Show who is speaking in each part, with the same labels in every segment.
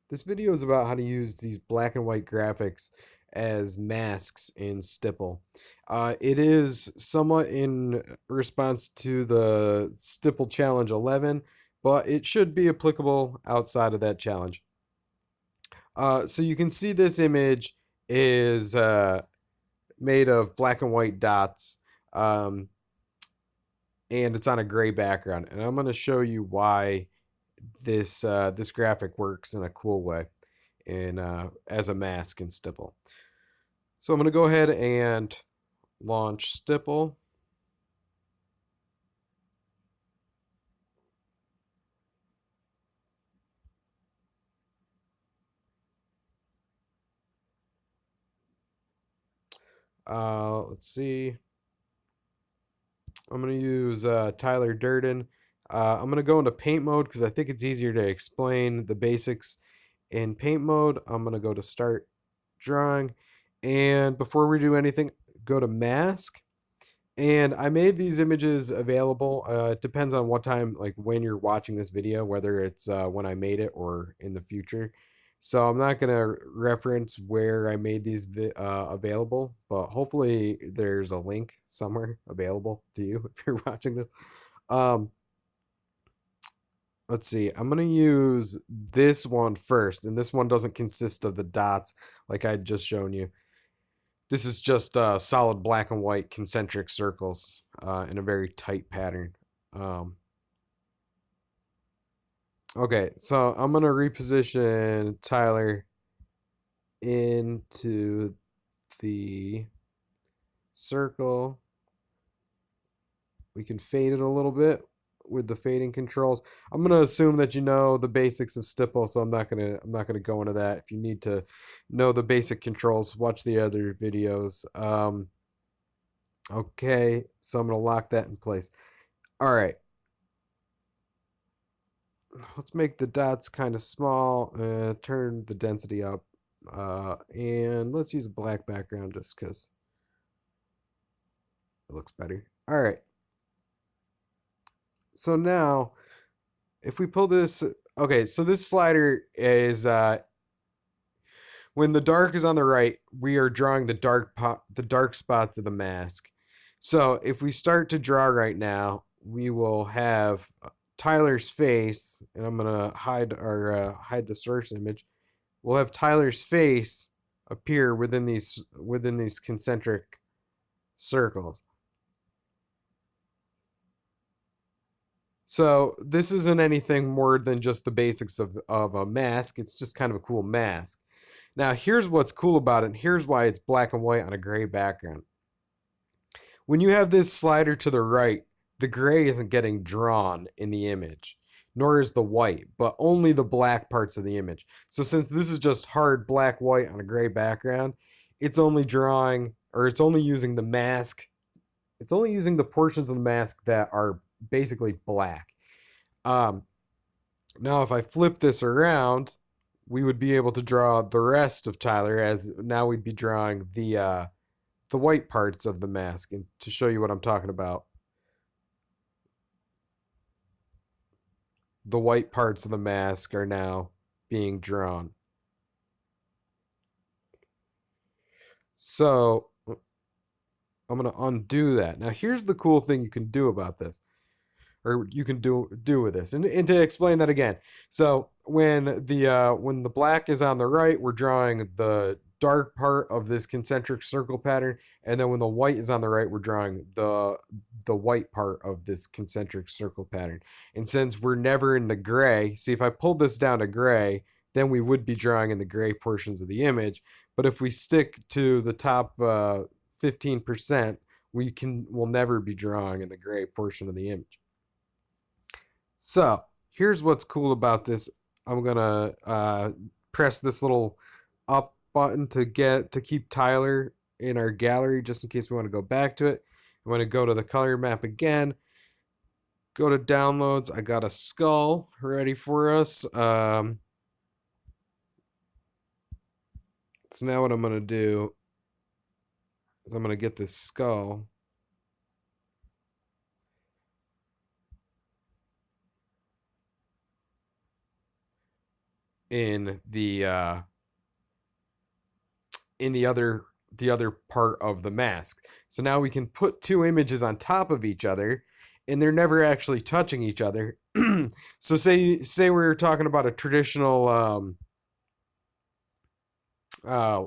Speaker 1: This video is about how to use these black and white graphics as masks in Stipple. It is somewhat in response to the Stipple Challenge 11, but it should be applicable outside of that challenge. So you can see this image is made of black and white dots, um, and it's on a gray background. And I'm going to show you why this graphic works in a cool way in as a mask in Stipple. So I'm going to go ahead and launch Stipple. Let's see. I'm going to use Tyler Durden. I'm going to go into paint mode because I think it's easier to explain the basics in paint mode. I'm going to go to start drawing. And before we do anything, go to mask. And I made these images available. It depends on what time, like when you're watching this video, whether it's when I made it or in the future. So I'm not going to reference where I made these available, but hopefully there's a link somewhere available to you if you're watching this. Um, let's see. I'm going to use this one first, and this one doesn't consist of the dots like I just shown you. This is just solid black and white concentric circles in a very tight pattern. Um, okay, so I'm going to reposition Tyler into the circle. We can fade it a little bit with the fading controls. I'm going to assume that you know the basics of Stipple, so I'm not going to go into that. If you need to know the basic controls, watch the other videos. Okay, so I'm going to lock that in place. All right. Let's make the dots kind of small, turn the density up, and let's use a black background just because it looks better. All right. So now, if we pull this, okay, so this slider is when the dark is on the right, we are drawing the dark spots of the mask. So if we start to draw right now, we will have Tyler's face, and I'm gonna hide the source image. We'll have Tyler's face appear within these concentric circles. So this isn't anything more than just the basics of a mask. It's just kind of a cool mask. Now, here's what's cool about it, and here's why it's black and white on a gray background. When you have this slider to the right, the gray isn't getting drawn in the image, nor is the white, but only the black parts of the image. So since this is just hard black white on a gray background, it's only drawing, or it's only using the mask, it's only using the portions of the mask that are basically black. Um, Now, if I flip this around, we would be able to draw the rest of Tyler, as now we'd be drawing the white parts of the mask. And to show you what I'm talking about, the white parts of the mask are now being drawn. So I'm going to undo that. Now, here's the cool thing you can do about this, or you can do with this. And to explain that again, so when the black is on the right, we're drawing the dark part of this concentric circle pattern, and then when the white is on the right, we're drawing the white part of this concentric circle pattern. And since we're never in the gray, see, if I pulled this down to gray, then we would be drawing in the gray portions of the image. But if we stick to the top 15%, we'll never be drawing in the gray portion of the image. So here's what's cool about this. I'm gonna press this little up button to keep Tyler in our gallery, just in case we want to go back to it. I'm gonna go to the color map again. Go to downloads. I got a skull ready for us. So now what I'm gonna do is I'm gonna get this skull. in the other part of the mask. So now we can put two images on top of each other and they're never actually touching each other. So say we're talking about a traditional uh,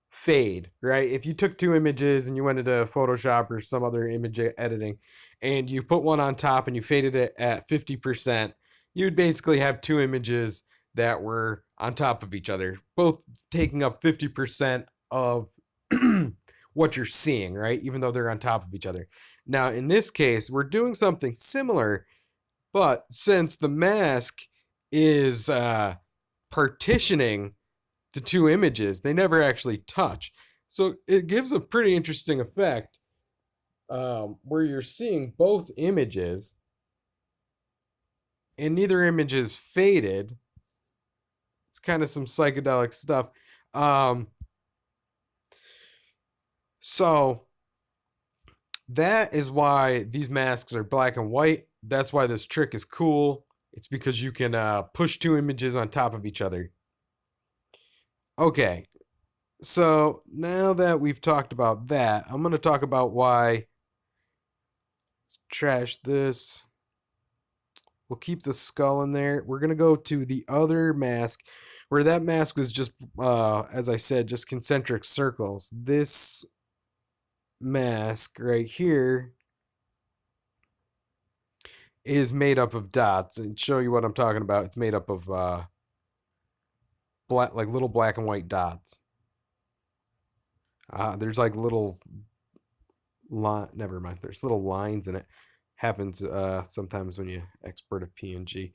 Speaker 1: fade, right? If you took two images and you went into Photoshop or some other image editing and you put one on top and you faded it at 50%, you'd basically have two images that were on top of each other, both taking up 50% of what you're seeing, right? Even though they're on top of each other. Now, in this case, we're doing something similar, but since the mask is partitioning the two images, they never actually touch. So it gives a pretty interesting effect where you're seeing both images and neither image is faded. It's kind of some psychedelic stuff. Um, so that is why these masks are black and white. That's why this trick is cool. It's because you can push two images on top of each other. Okay, so now that we've talked about that, I'm going to talk about why. Let's trash this. We'll keep the skull in there. We're going to go to the other mask where that mask was just, as I said, just concentric circles. This mask right here is made up of dots. And show you what I'm talking about. It's made up of black, like little black and white dots. There's like little never mind. There's little lines in it. Happens sometimes when you export a PNG.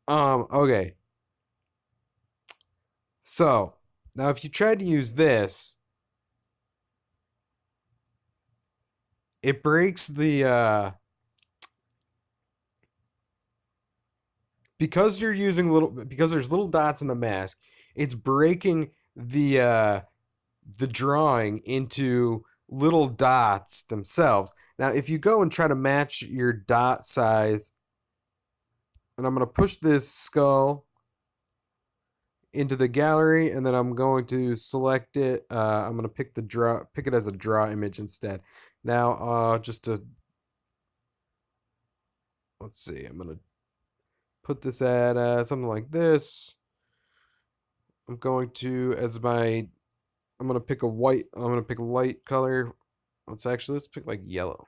Speaker 1: Okay. So now if you tried to use this, it breaks the because you're using because there's little dots in the mask, it's breaking the drawing into little dots themselves. Now, if you go and try to match your dot size, and I'm going to push this skull into the gallery, and then I'm going to select it. I'm going to pick it as a draw image instead. Now, just to let's see, I'm going to put this at something like this. I'm going to I'm going to pick a white. I'm going to pick a light color. Let's pick like yellow.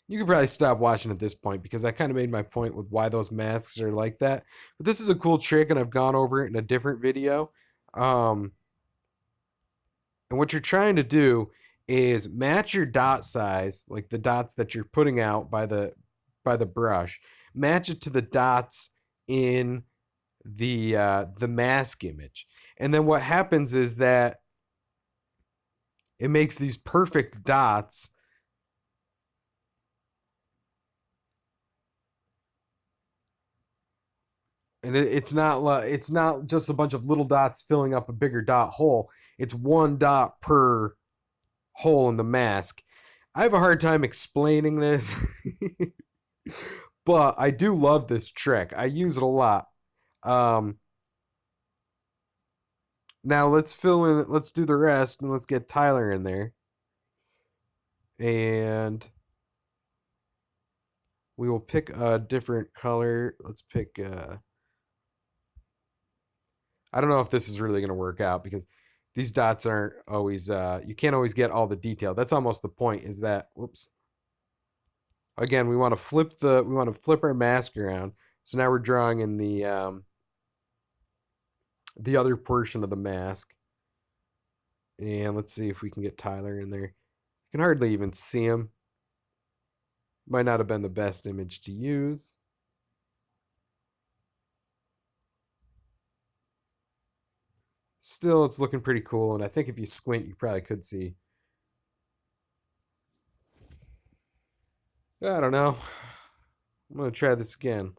Speaker 1: You could probably stop watching at this point because I kind of made my point with why those masks are like that. But this is a cool trick, and I've gone over it in a different video. And what you're trying to do is match your dot size, like the dots that you're putting out by the brush, match it to the dots in the mask image. And then what happens is that it makes these perfect dots. And it's not just a bunch of little dots filling up a bigger dot hole. It's one dot per hole in the mask. I have a hard time explaining this, but I do love this trick. I use it a lot. Um, Now let's fill in. Let's do the rest, and let's get Tyler in there, and we will pick a different color. Let's pick. I don't know if this is really going to work out because these dots aren't always. You can't always get all the detail. That's almost the point. Is that whoops? Again, we want to flip our mask around. So now we're drawing in the other portion of the mask, and let's see if we can get Tyler in there. You can hardly even see him. Might not have been the best image to use. Still, it's looking pretty cool, and I think if you squint, you probably could see. I don't know. I'm going to try this again.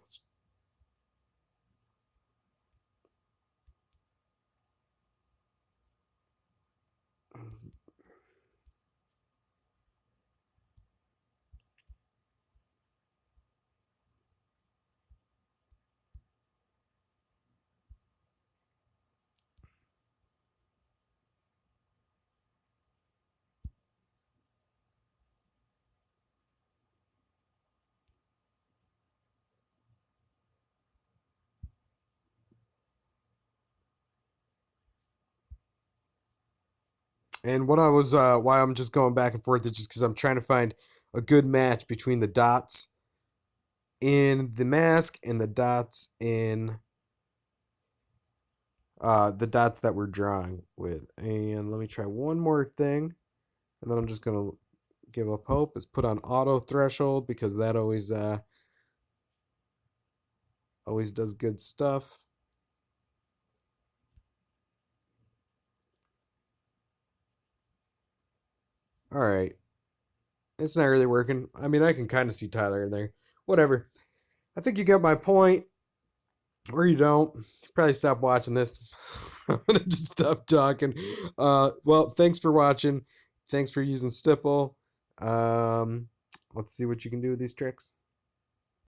Speaker 1: And what I was, why I'm just going back and forth is just because I'm trying to find a good match between the dots in the mask and the dots in the dots that we're drawing with. And let me try one more thing, and then I'm just gonna give up hope. Is put on auto threshold because that always does good stuff. All right, it's not really working. I mean, I can kind of see Tyler in there. Whatever. I think you got my point, or you don't. Probably stop watching this. I'm gonna just stop talking. Well, thanks for watching. Thanks for using Stipple. Let's see what you can do with these tricks.